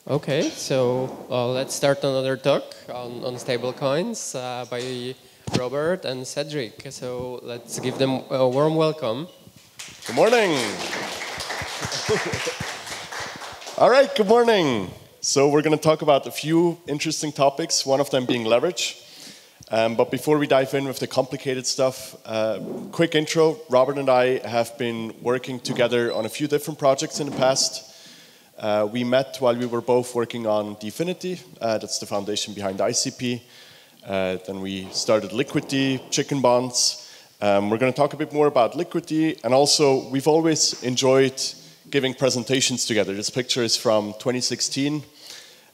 Okay, so let's start another talk on stablecoins by Robert and Cedric. So let's give them a warm welcome. Good morning. All right, good morning. So we're going to talk about a few interesting topics, one of them being leverage. But before we dive in with the complicated stuff, quick intro. Robert and I have been working together on a few different projects in the past. We met while we were both working on Liquity, that's the foundation behind ICP. Then we started Liquity, chicken bonds. We're going to talk a bit more about Liquity, and also we've always enjoyed giving presentations together. This picture is from 2016,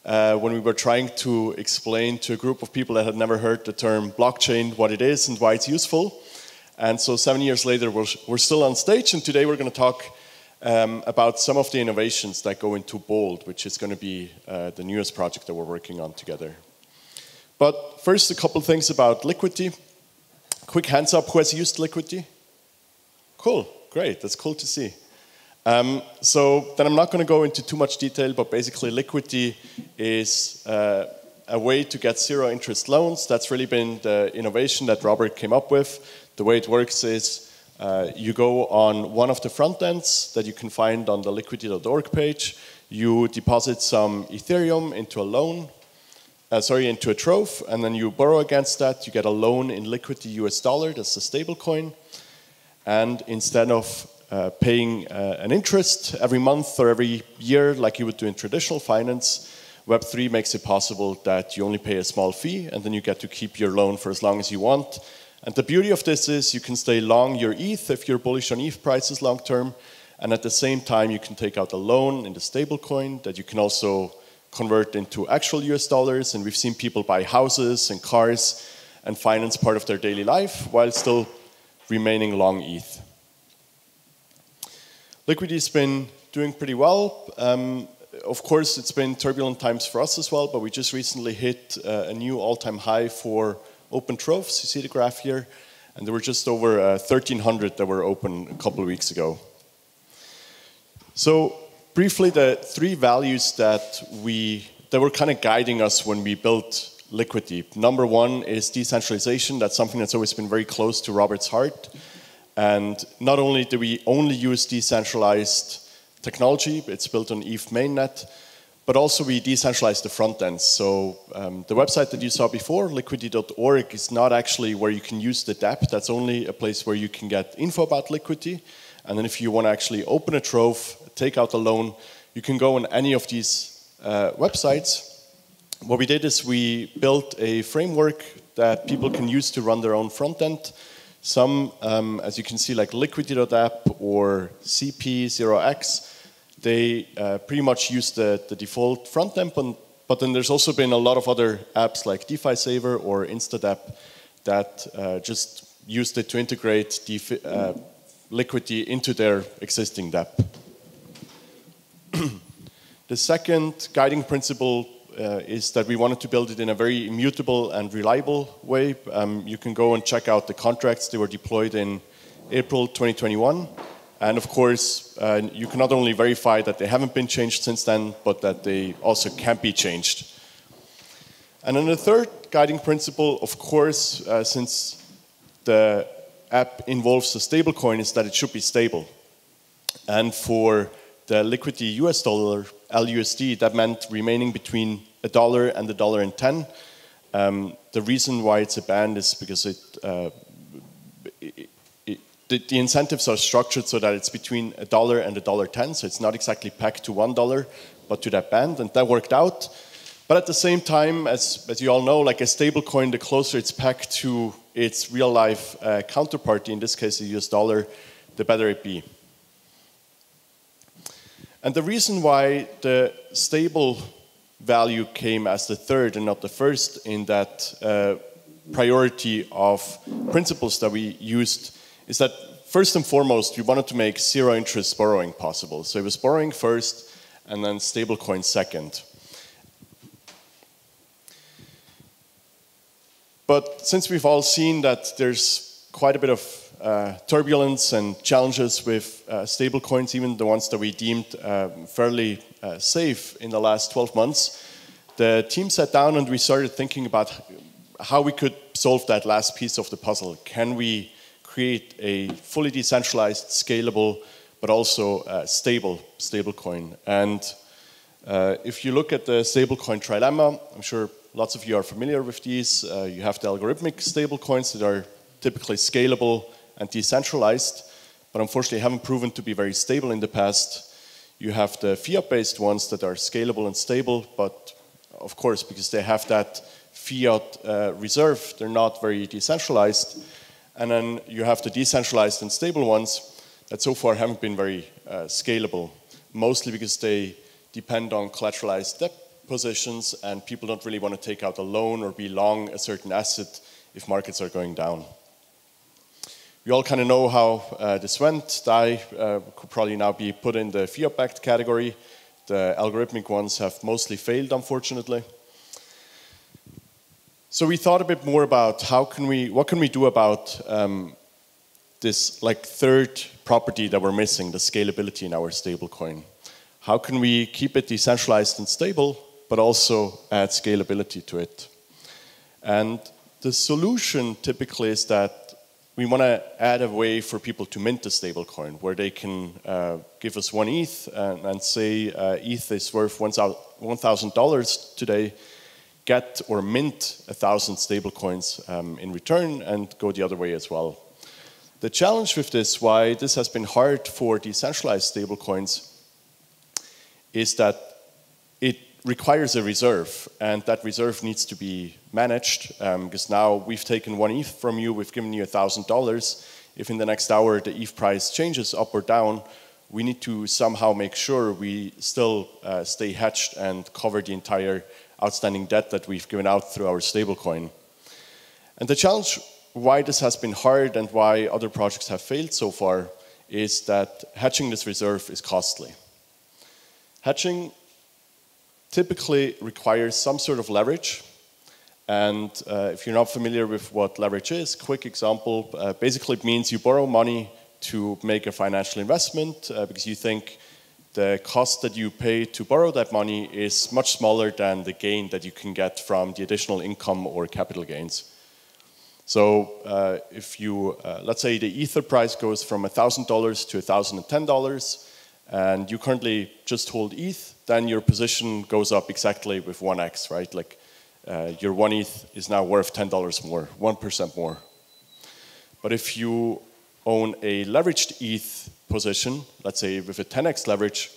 when we were trying to explain to a group of people that had never heard the term blockchain, what it is and why it's useful. And so 7 years later, we're still on stage, and today we're going to talk about some of the innovations that go into Bold, which is going to be the newest project that we're working on together. But first, a couple things about Liquity. Quick hands up, who has used Liquity? Cool, great, that's cool to see. So then I'm not going to go into too much detail, but basically Liquity is a way to get zero interest loans. That's really been the innovation that Robert came up with. The way it works is you go on one of the front ends that you can find on the liquity.org page. You deposit some Ethereum into a loan, into a trove, and then you borrow against that. You get a loan in Liquity US dollar, that's the stablecoin. And instead of paying an interest every month or every year like you would do in traditional finance, Web3 makes it possible that you only pay a small fee and then you get to keep your loan for as long as you want. And the beauty of this is you can stay long your ETH if you're bullish on ETH prices long term, and at the same time you can take out a loan in the stablecoin that you can also convert into actual US dollars, and we've seen people buy houses and cars and finance part of their daily life while still remaining long ETH. Liquity's been doing pretty well. Of course, it's been turbulent times for us as well, but we just recently hit a new all-time high for open troves. You see the graph here, and there were just over 1,300 that were open a couple of weeks ago. So briefly, the three values that were kind of guiding us when we built Liquity. Number one is decentralization. That's something that's always been very close to Robert's heart. And not only do we only use decentralized technology, it's built on ETH mainnet, but also we decentralize the front ends. So the website that you saw before, liquity.org, is not actually where you can use the dApp. That's only a place where you can get info about Liquity. And then if you want to actually open a trove, take out a loan, you can go on any of these websites. What we did is we built a framework that people can use to run their own front end. Some, as you can see, like Liquity.app or CP0x, they pretty much use the default front end, but then there's also been a lot of other apps like DeFi Saver or InstaDApp that just used it to integrate Liquity into their existing dApp. The second guiding principle is that we wanted to build it in a very immutable and reliable way. You can go and check out the contracts. They were deployed in April 2021. And of course, you can not only verify that they haven't been changed since then, but that they also can't be changed. And then the third guiding principle, of course, since the app involves a stablecoin, is that it should be stable. And for the Liquity US dollar, LUSD, that meant remaining between $1 and $1.10. The reason why it's a band is because the incentives are structured so that it's between $1 and $1.10, so it's not exactly pegged to $1, but to that band, and that worked out. But at the same time, as you all know, like a stablecoin, the closer it's pegged to its real-life counterparty, in this case the US dollar, the better it be. And the reason why the stable value came as the third and not the first in that priority of principles that we used is that first and foremost, we wanted to make zero interest borrowing possible. So it was borrowing first and then stablecoin second. But since we've all seen that there's quite a bit of turbulence and challenges with stablecoins, even the ones that we deemed fairly safe in the last 12 months, the team sat down and we started thinking about how we could solve that last piece of the puzzle. Can we create a fully decentralized, scalable, but also stable stablecoin? And if you look at the stablecoin trilemma, I'm sure lots of you are familiar with these. You have the algorithmic stablecoins that are typically scalable and decentralized, but unfortunately haven't proven to be very stable in the past. You have the fiat-based ones that are scalable and stable, but of course, because they have that fiat reserve, they're not very decentralized. And then you have the decentralized and stable ones that so far haven't been very scalable, mostly because they depend on collateralized debt positions and people don't really want to take out a loan or be long a certain asset if markets are going down. We all kind of know how this went. DAI could probably now be put in the fiat-backed category. The algorithmic ones have mostly failed, unfortunately. So we thought a bit more about what can we do about this like third property that we're missing, the scalability in our stablecoin. How can we keep it decentralized and stable, but also add scalability to it? And the solution typically is that we want to add a way for people to mint a stablecoin, where they can give us 1 ETH and say ETH is worth $1,000 today, get or mint 1,000 stablecoins in return and go the other way as well. The challenge with this, why this has been hard for decentralized stablecoins, is that it requires a reserve, and that reserve needs to be managed, because now we've taken 1 ETH from you, we've given you $1,000. If in the next hour the ETH price changes up or down, we need to somehow make sure we still stay hedged and cover the entire outstanding debt that we've given out through our stablecoin. And the challenge why this has been hard and why other projects have failed so far is that hedging this reserve is costly. Hedging typically requires some sort of leverage. And if you're not familiar with what leverage is, quick example, basically it means you borrow money to make a financial investment because you think the cost that you pay to borrow that money is much smaller than the gain that you can get from the additional income or capital gains. So if you, let's say the Ether price goes from $1,000 to $1,010, and you currently just hold ETH, then your position goes up exactly with 1x, right? Like your 1 ETH is now worth $10 more, 1% more. But if you own a leveraged ETH position, let's say with a 10x leverage,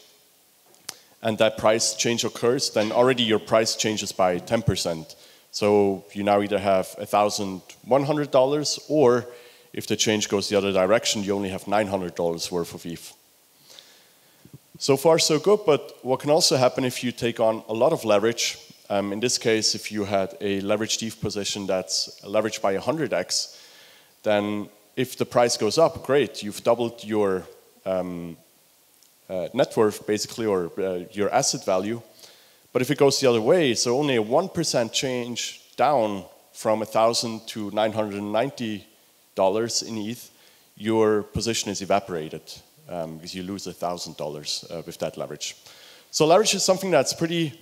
and that price change occurs, then already your price changes by 10%. So you now either have $1,100, or if the change goes the other direction, you only have $900 worth of ETH. So far, so good, but what can also happen if you take on a lot of leverage, in this case, if you had a leveraged ETH position that's leveraged by 100x, then if the price goes up, great, you've doubled your net worth, basically, or your asset value. But if it goes the other way, so only a 1% change down from $1,000 to $990 in ETH, your position is evaporated because you lose $1,000 with that leverage. So leverage is something that's pretty,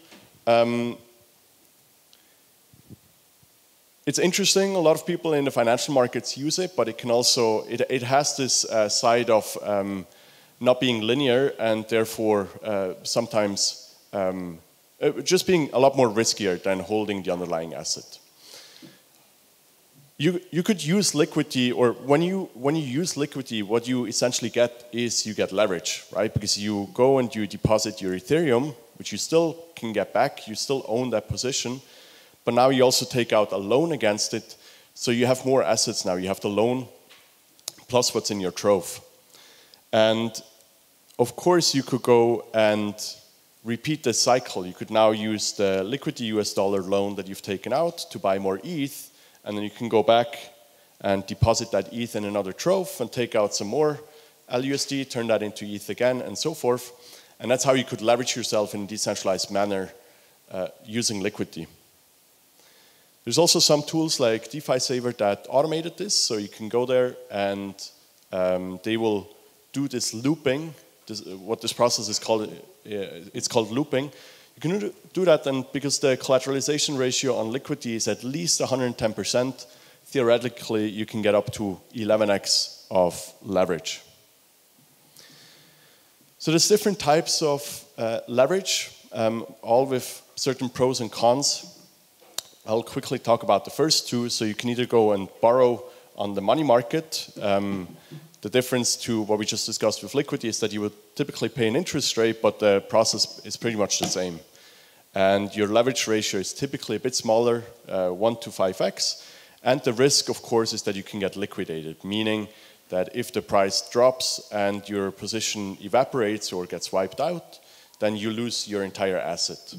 it's interesting. A lot of people in the financial markets use it, but it can also, it has this side of not being linear and therefore sometimes just being a lot more riskier than holding the underlying asset. You could use Liquity, or when you use Liquity, what you essentially get is you get leverage, right? Because you go and you deposit your Ethereum, which you still can get back, you still own that position, but now you also take out a loan against it, so you have more assets now. You have the loan plus what's in your trove. And of course you could go and repeat this cycle. You could now use the Liquity US dollar loan that you've taken out to buy more ETH, and then you can go back and deposit that ETH in another trove and take out some more LUSD, turn that into ETH again, and so forth. And that's how you could leverage yourself in a decentralized manner using Liquity. There's also some tools like DeFi Saver that automated this, so you can go there and they will do this looping what this process is called, it's called looping. You can do that, and because the collateralization ratio on Liquity is at least 110%, theoretically you can get up to 11x of leverage. So there's different types of leverage, all with certain pros and cons. I'll quickly talk about the first two. So you can either go and borrow on the money market. The difference to what we just discussed with Liquity is that you would typically pay an interest rate, but the process is pretty much the same. And your leverage ratio is typically a bit smaller, 1 to 5x. And the risk, of course, is that you can get liquidated, meaning that if the price drops and your position evaporates or gets wiped out, then you lose your entire asset.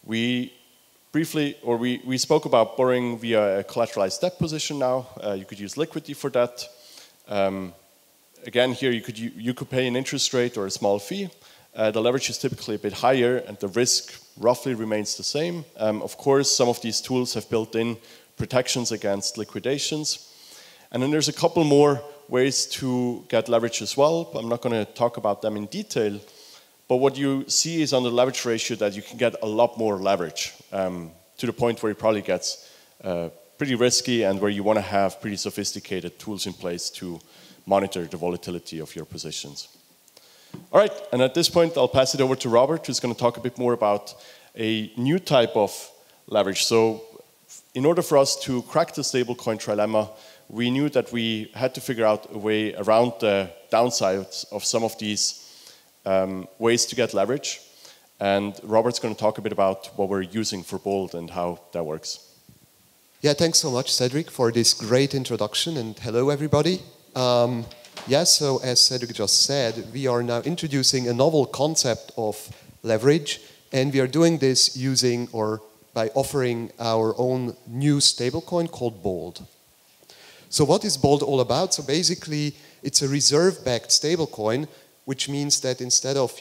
We spoke about borrowing via a collateralized debt position now. You could use Liquity for that. Again, here you could pay an interest rate or a small fee. The leverage is typically a bit higher and the risk roughly remains the same. Of course, some of these tools have built in protections against liquidations. And then there's a couple more ways to get leverage as well. I'm not going to talk about them in detail. But what you see is on the leverage ratio that you can get a lot more leverage to the point where it probably gets pretty risky and where you want to have pretty sophisticated tools in place to monitor the volatility of your positions. All right, and at this point, I'll pass it over to Robert, who's going to talk a bit more about a new type of leverage. So in order for us to crack the stablecoin trilemma, we knew that we had to figure out a way around the downsides of some of these ways to get leverage. And Robert's going to talk a bit about what we're using for Bold and how that works. Yeah, thanks so much, Cedric, for this great introduction. And hello, everybody. So as Cedric just said, we are now introducing a novel concept of leverage. And we are doing this using or by offering our own new stablecoin called Bold. So what is Bold all about? So basically, it's a reserve-backed stablecoin, which means that instead of,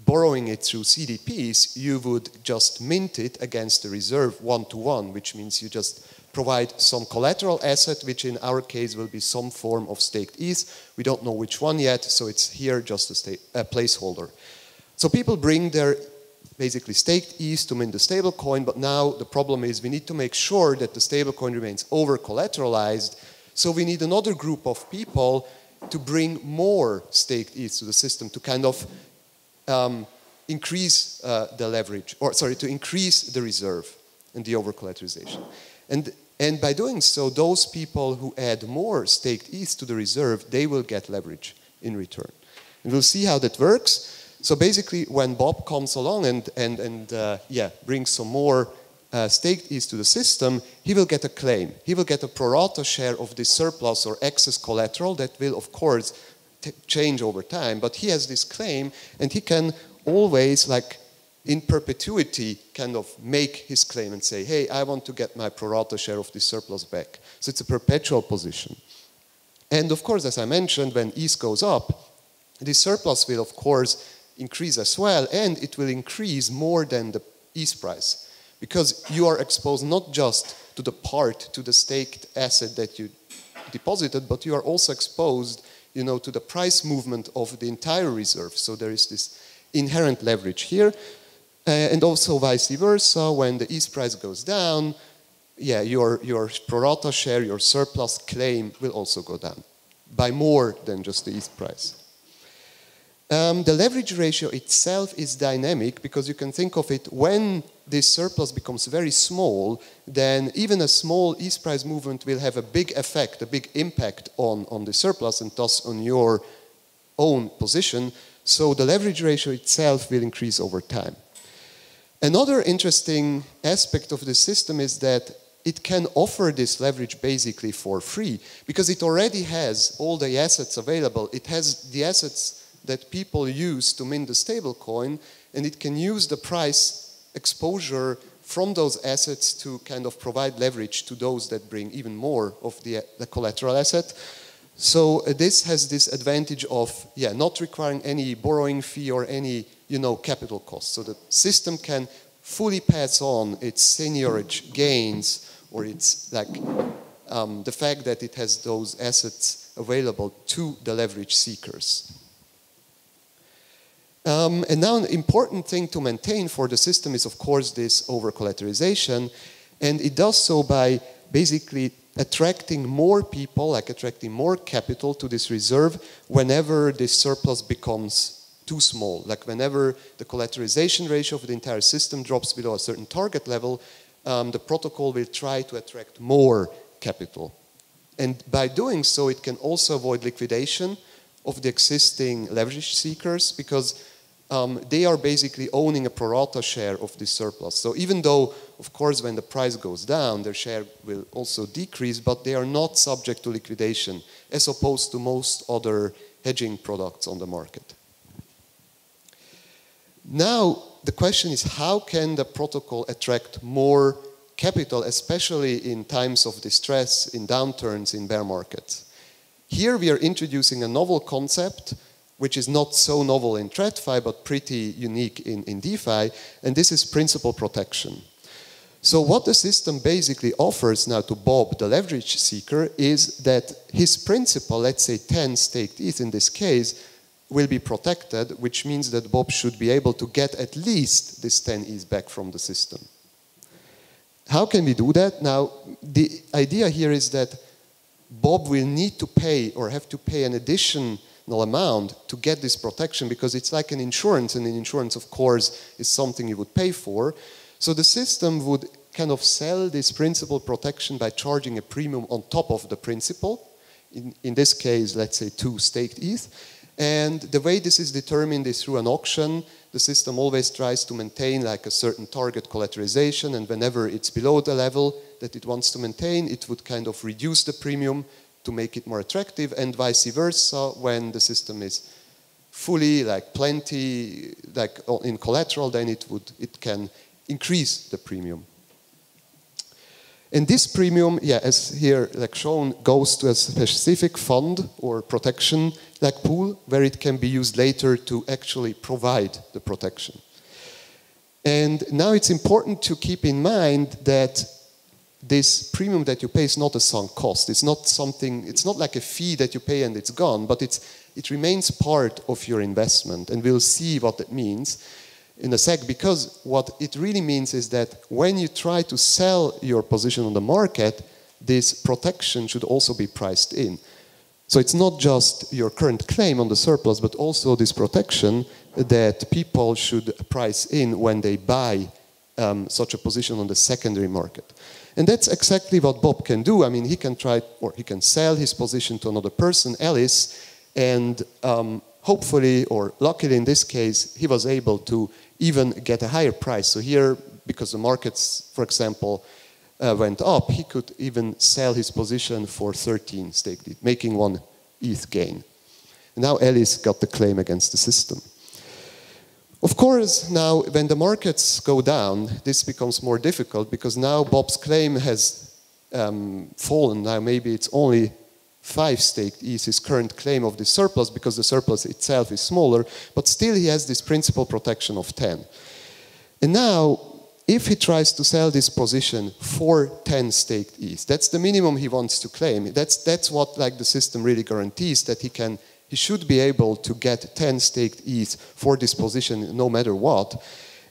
borrowing it through CDPs, you would just mint it against the reserve one-to-one, which means you just provide some collateral asset, which in our case will be some form of staked ETH. We don't know which one yet, so it's here just a placeholder. So people bring their basically staked ETH to mint the stablecoin, but now the problem is we need to make sure that the stablecoin remains over-collateralized, so we need another group of people to bring more staked ETH to the system to kind of increase the leverage, to increase the reserve and the over-collateralization. And by doing so, those people who add more staked ETH to the reserve, they will get leverage in return. And we'll see how that works. So basically, when Bob comes along and brings some more staked ETH to the system, he will get a claim. He will get a pro rata share of this surplus or excess collateral that will, of course, change over time. But he has this claim, and he can always, like in perpetuity, kind of make his claim and say, hey, I want to get my pro rata share of this surplus back. So it's a perpetual position. And of course, as I mentioned, when ETH goes up, this surplus will, of course, increase as well, and it will increase more than the ETH price. Because you are exposed not just to the staked asset that you deposited, but you are also exposed, to the price movement of the entire reserve. So there is this inherent leverage here. And also vice versa, when the ETH price goes down, your pro rata share, your surplus claim will also go down by more than just the ETH price. The leverage ratio itself is dynamic because you can think of it when this surplus becomes very small, then even a small ETH price movement will have a big effect, a big impact on the surplus and thus on your own position. So the leverage ratio itself will increase over time. Another interesting aspect of the system is that it can offer this leverage basically for free because it already has all the assets available. It has the assets that people use to mint the stablecoin, and it can use the price exposure from those assets to kind of provide leverage to those that bring even more of the collateral asset. So this has this advantage of not requiring any borrowing fee or any capital cost. So the system can fully pass on its seigniorage gains or its the fact that it has those assets available to the leverage seekers. And now an important thing to maintain for the system is, of course, this over-collateralization. And it does so by basically attracting more people, like attracting more capital to this reserve whenever this surplus becomes too small. Like whenever the collateralization ratio of the entire system drops below a certain target level, the protocol will try to attract more capital. And by doing so, it can also avoid liquidation of the existing leverage seekers, because they are basically owning a pro rata share of this surplus. So even though, of course, when the price goes down, their share will also decrease, but they are not subject to liquidation, as opposed to most other hedging products on the market. Now, the question is, how can the protocol attract more capital, especially in times of distress, in downturns, in bear markets? Here we are introducing a novel concept, which is not so novel in TradFi, but pretty unique in DeFi, and this is principal protection. So what the system basically offers now to Bob, the leverage seeker, is that his principal, let's say 10 staked ETH in this case, will be protected, which means that Bob should be able to get at least this 10 ETH back from the system. How can we do that? Now, the idea here is that Bob will need to pay or have to pay an additional amount to get this protection, because it's like an insurance, and an insurance, of course, is something you would pay for. So the system would kind of sell this principal protection by charging a premium on top of the principal. In this case, let's say 2 staked ETH. And the way this is determined is through an auction. The system always tries to maintain like a certain target collateralization, and whenever it's below the level that it wants to maintain, it would kind of reduce the premium to make it more attractive, and vice versa. When the system is fully, like plenty, like in collateral, then it can increase the premium. And this premium, yeah, as here like shown, goes to a specific fund or protection like pool, where it can be used later to actually provide the protection. And now it's important to keep in mind that this premium that you pay is not a sunk cost. It's not something, it's not like a fee that you pay and it's gone, but it remains part of your investment. And we'll see what that means in a sec, because what it really means is that when you try to sell your position on the market, this protection should also be priced in. So it's not just your current claim on the surplus, but also this protection that people should price in when they buy such a position on the secondary market. And that's exactly what Bob can do. I mean, he can try, or he can sell his position to another person, Alice, and hopefully, or luckily in this case, he was able to even get a higher price. So here, because the markets, for example, went up, he could even sell his position for 13 staked ETH, making 1 ETH gain. And now Alice got the claim against the system. Of course, now when the markets go down, this becomes more difficult, because now Bob's claim has fallen. Now maybe it's only 5 staked ETH, his current claim of the surplus, because the surplus itself is smaller, but still he has this principal protection of 10. And now, if he tries to sell this position for 10 staked ETH, that's the minimum he wants to claim. That's what like the system really guarantees, that he should be able to get 10 staked ETH for this position no matter what.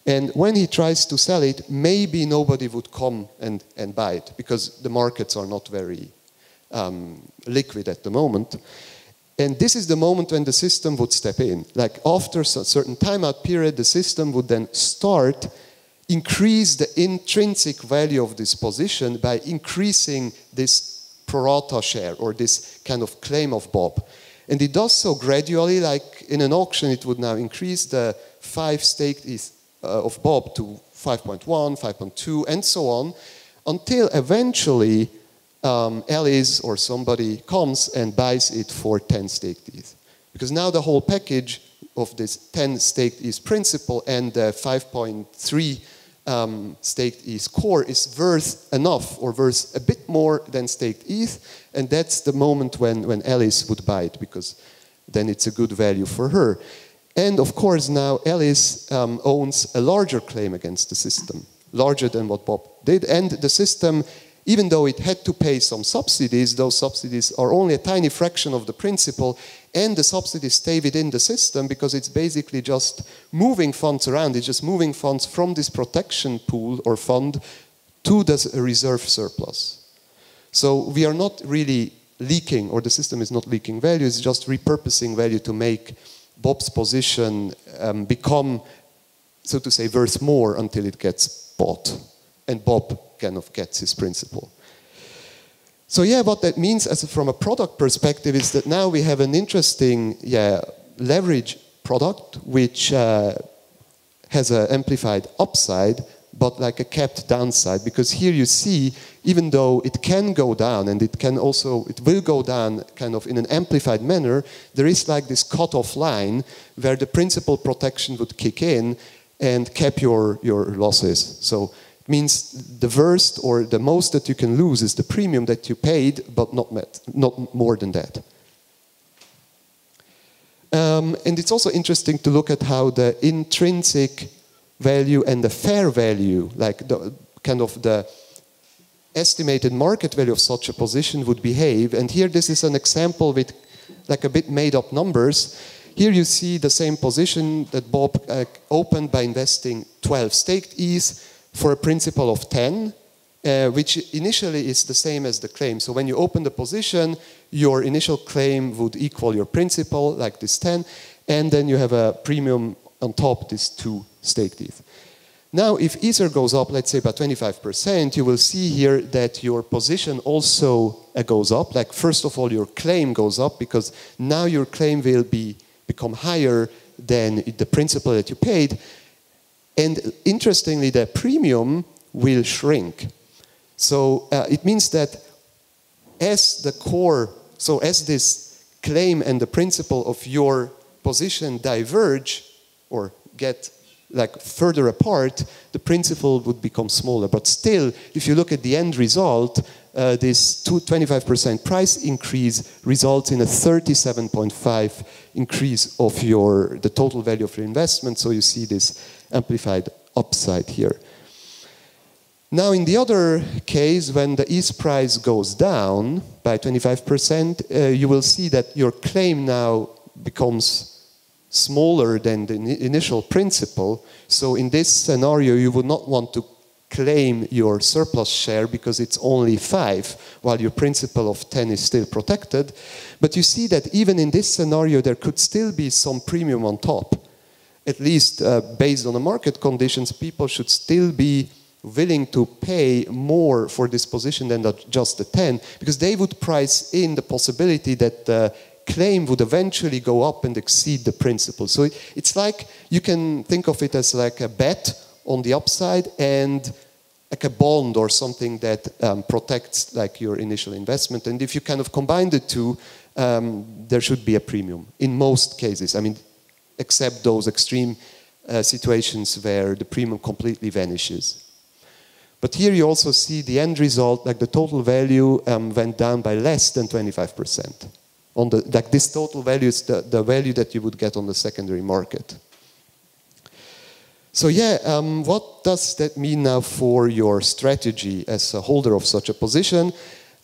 And when he tries to sell it, maybe nobody would come and buy it, because the markets are not very liquid at the moment. And this is the moment when the system would step in. Like after a certain timeout period, the system would then increase the intrinsic value of this position by increasing this pro rata share, or this kind of claim of Bob. And it does so gradually, like in an auction, it would now increase the 5 staked ETH of Bob to 5.1, 5.2, and so on, until eventually Alice or somebody comes and buys it for 10 staked ETH. Because now the whole package of this 10 staked ETH principal and the 5.3 staked ETH core is worth enough, or worth a bit more than staked ETH, and that's the moment when Alice would buy it, because then it's a good value for her. And of course now Alice owns a larger claim against the system, larger than what Bob did, and the system even though it had to pay some subsidies, those subsidies are only a tiny fraction of the principal, and the subsidies stay within the system because it's basically just moving funds around. It's just moving funds from this protection pool or fund to the reserve surplus. So we are not really leaking, or the system is not leaking value, it's just repurposing value to make Bob's position become, so to say, worth more until it gets bought. And Bob kind of gets his principal. So yeah, what that means from a product perspective is that now we have an interesting leverage product which has an amplified upside, but like a capped downside, because here you see, even though it can go down, and it will go down kind of in an amplified manner, there is like this cutoff line where the principal protection would kick in and cap your losses. So it means the worst or the most that you can lose is the premium that you paid, but not more than that. And it's also interesting to look at how the intrinsic value and the fair value, like the kind of the estimated market value of such a position would behave. And here this is an example with like a bit made up numbers. Here you see the same position that Bob opened by investing 12 staked ETH for a principal of 10, which initially is the same as the claim. So when you open the position, your initial claim would equal your principal, like this 10, and then you have a premium on top, this 2 staked ETH. Now, if Ether goes up, let's say by 25%, you will see here that your position also goes up. Like, first of all, your claim goes up because now your claim will become higher than the principal that you paid. And interestingly, the premium will shrink. So it means that as the core, so as this claim and the principal of your position diverge or get like further apart, the principal would become smaller. But still, if you look at the end result, this 25% price increase results in a 37.5 increase of the total value of your investment. So you see this amplified upside here. Now, in the other case, when the ETH price goes down by 25%, you will see that your claim now becomes smaller than the initial principal. So in this scenario, you would not want to claim your surplus share because it's only 5, while your principal of 10 is still protected. But you see that even in this scenario, there could still be some premium on top. At least based on the market conditions, people should still be willing to pay more for this position than just the 10, because they would price in the possibility that the claim would eventually go up and exceed the principal. So it's like, you can think of it as like a bet on the upside and like a bond or something that protects like your initial investment. And if you kind of combine the two, there should be a premium in most cases. I mean, except those extreme situations where the premium completely vanishes. But here you also see the end result, like the total value went down by less than 25%. Like this total value is the value that you would get on the secondary market. So yeah, what does that mean now for your strategy as a holder of such a position?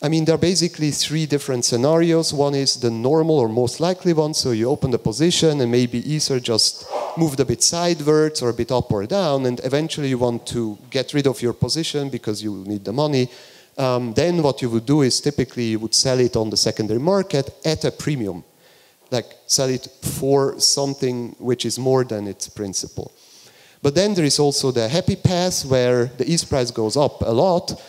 I mean, there are basically 3 different scenarios. One is the normal or most likely one. So you open the position and maybe Ether just moved a bit sidewards or a bit up or down, and eventually you want to get rid of your position because you need the money. Then what you would do is typically you would sell it on the secondary market at a premium. Like sell it for something which is more than its principal. But then there is also the happy path where the ETH price goes up a lot,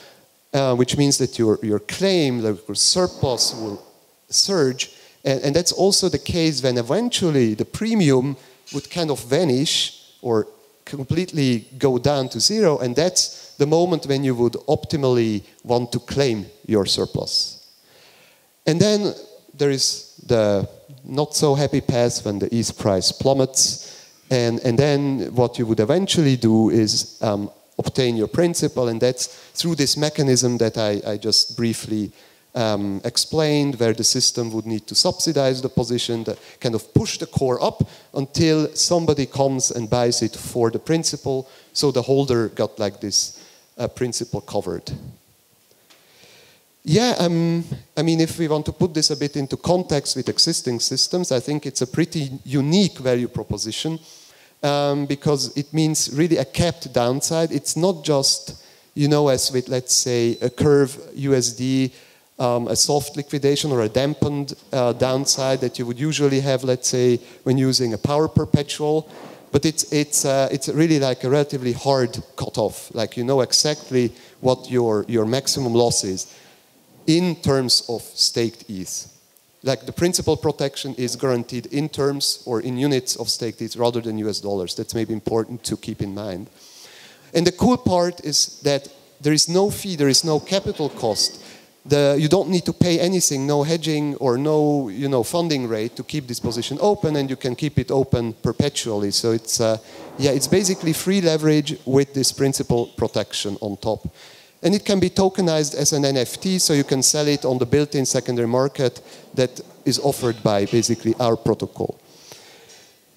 which means that your claim, like your surplus, will surge. And that's also the case when eventually the premium would kind of vanish or completely go down to 0. And that's the moment when you would optimally want to claim your surplus. And then there is the not so happy path when the ETH price plummets. And then what you would eventually do is obtain your principal, and that's through this mechanism that I just briefly explained, where the system would need to subsidize the position, that kind of push the core up until somebody comes and buys it for the principal, so the holder got like this principal covered. Yeah, I mean, if we want to put this a bit into context with existing systems, I think it's a pretty unique value proposition because it means really a capped downside. It's not just, you know, as with, let's say, a curve USD, a soft liquidation or a dampened downside that you would usually have, let's say, when using a power perpetual. But it's really like a relatively hard cutoff. Like you know exactly what your maximum loss is in terms of staked ETH. Like the principal protection is guaranteed in terms or in units of staked ETH rather than US dollars. That's maybe important to keep in mind. And the cool part is that there is no fee, there is no capital cost. You don't need to pay anything, no hedging or no, you know, funding rate to keep this position open, and you can keep it open perpetually. So it's yeah, it's basically free leverage with this principal protection on top. And it can be tokenized as an NFT, so you can sell it on the built-in secondary market that is offered by basically our protocol.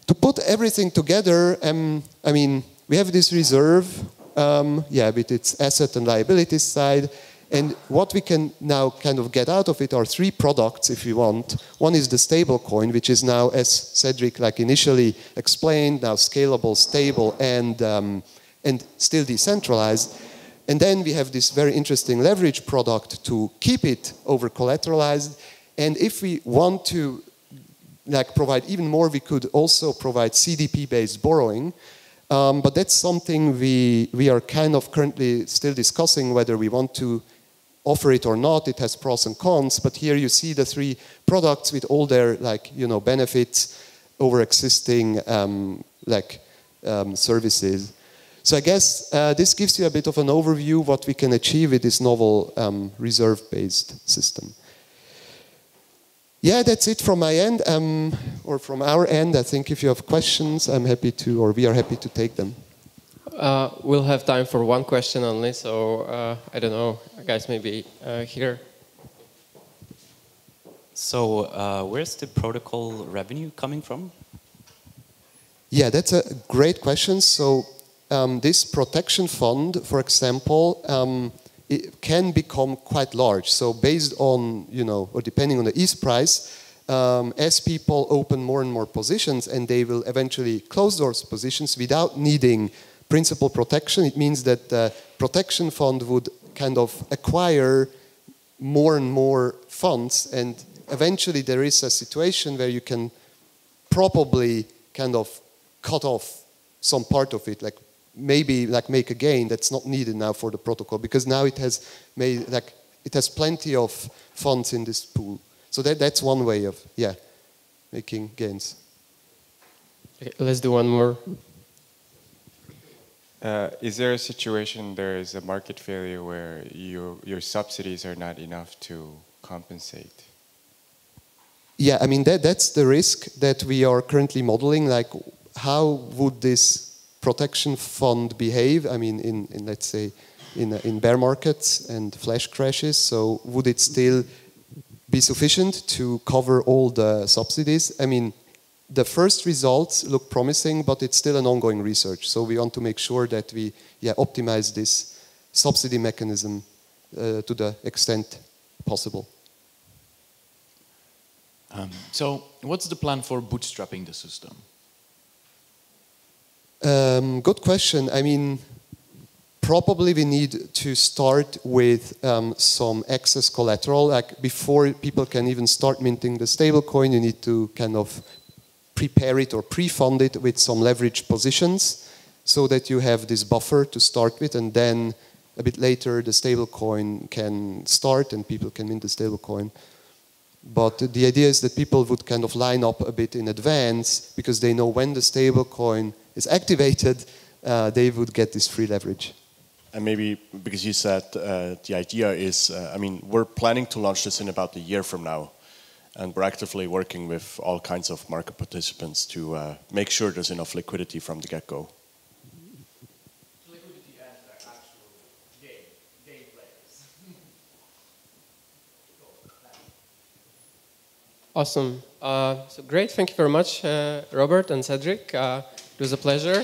To put everything together, I mean, we have this reserve, yeah, with its asset and liability side. And what we can now kind of get out of it are three products, if you want. One is the stablecoin, which is now, as Cedric like initially explained, now scalable, stable, and still decentralized. And then we have this very interesting leverage product to keep it over collateralized. And if we want to like provide even more, we could also provide CDP-based borrowing. But that's something we are kind of currently still discussing whether we want to offer it or not. It has pros and cons, but here you see the three products with all their like, you know, benefits over existing services. So I guess this gives you a bit of an overview what we can achieve with this novel reserve-based system. Yeah, that's it from my end, or from our end. I think if you have questions, I'm happy to, or we are happy to take them. We'll have time for one question only, so I don't know, guys, maybe here. So where's the protocol revenue coming from? Yeah, that's a great question. So this protection fund, for example, it can become quite large. So based on, you know, or depending on the ETH price, as people open more and more positions and they will eventually close those positions without needing principal protection, it means that the protection fund would kind of acquire more and more funds, and eventually there is a situation where you can probably kind of cut off some part of it, like maybe like make a gain that's not needed now for the protocol, because now it has made like it has plenty of funds in this pool. So that's one way of making gains. Okay, let's do one more. Is there a situation there is a market failure where your subsidies are not enough to compensate? Yeah, I mean that's the risk that we are currently modeling. Like, how would this protection fund behave? I mean, in let's say in bear markets and flash crashes. So would it still be sufficient to cover all the subsidies? I mean, the first results look promising, but it's still an ongoing research. So we want to make sure that we optimize this subsidy mechanism to the extent possible. So what's the plan for bootstrapping the system? Good question. I mean, probably we need to start with some excess collateral. Like before people can even start minting the stablecoin, you need to kind of prepare it or pre-fund it with some leverage positions so that you have this buffer to start with, and then a bit later the stablecoin can start and people can mint the stablecoin. But the idea is that people would kind of line up a bit in advance because they know when the stablecoin is activated, they would get this free leverage. And maybe because you said the idea is, I mean, we're planning to launch this in about a year from now. And we're actively working with all kinds of market participants to make sure there's enough liquidity from the get-go. Liquidity as the actual game players. Awesome. So great. Thank you very much, Robert and Cedric. It was a pleasure.